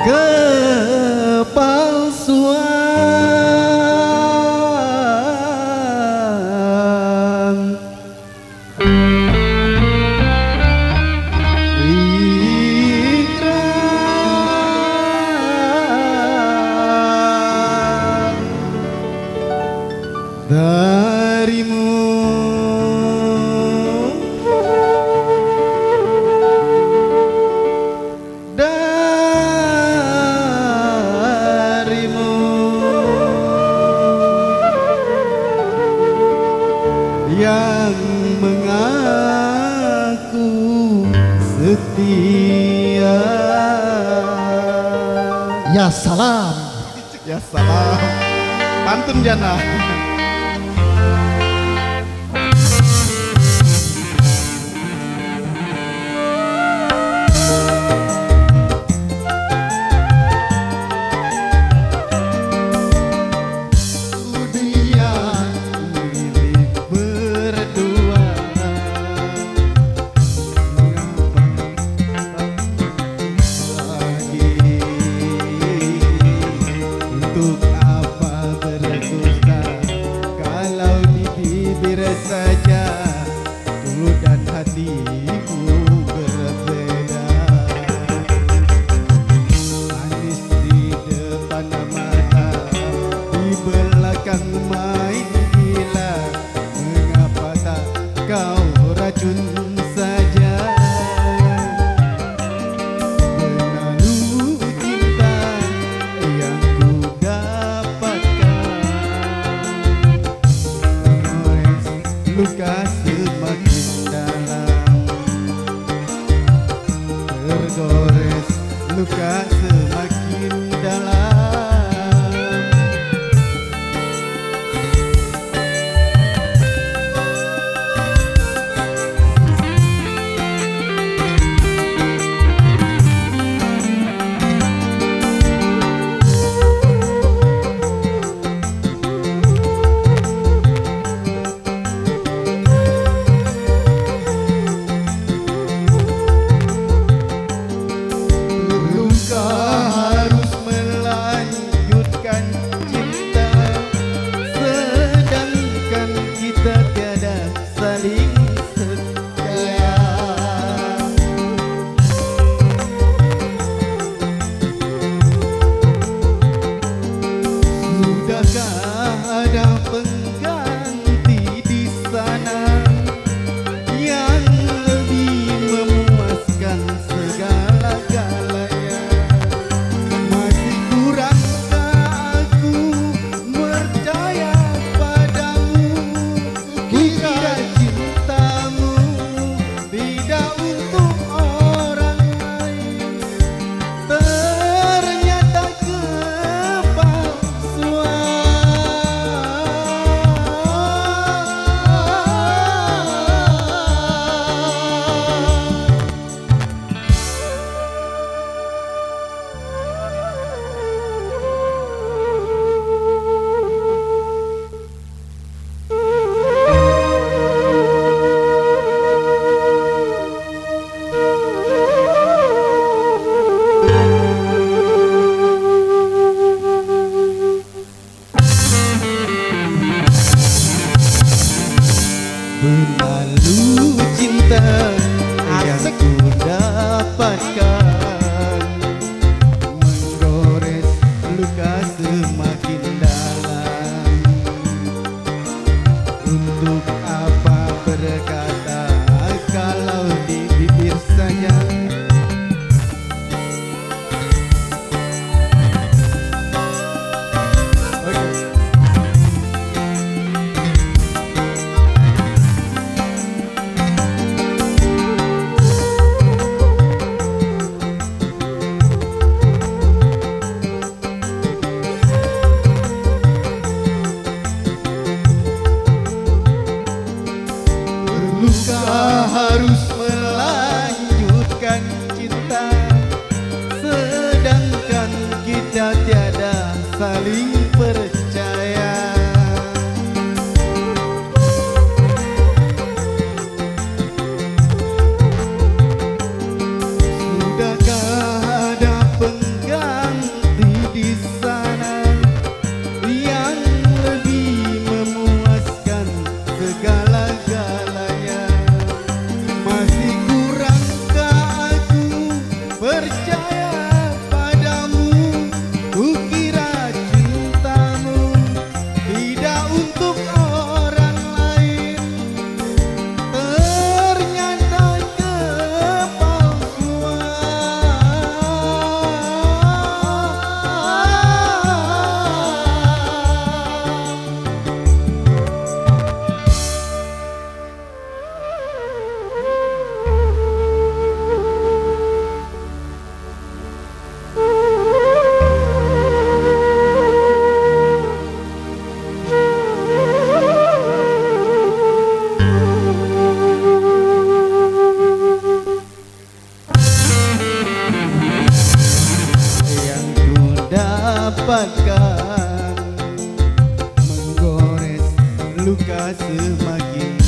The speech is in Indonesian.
kepalsuan ikrar darimu. Yang mengaku setia. Ya salam. Ya salam. Pantun jana. Untuk apa berdusta kalau di bibir saja mulut dan hatiku berbeda. Manis di depan mata, di belakang main gila. Mengapa tak kau racun saja? Luka semakin dalam, tergores luka semakin dalam. Ada pengganti di sana yang lebih memuaskan segala-galanya. Masih kurangkah aku percaya padamu? Kira cintamu tidak untuk orang lain. Ternyata berlalu cinta yang ku dapatkan, menggores luka semakin dalam. Untuk apa berkata kalau di bibir saja? Luka harus melanjutkan cinta, sedangkan kita tiada saling percaya. Sudahkah ada pengganti dapatkan, menggores luka semakin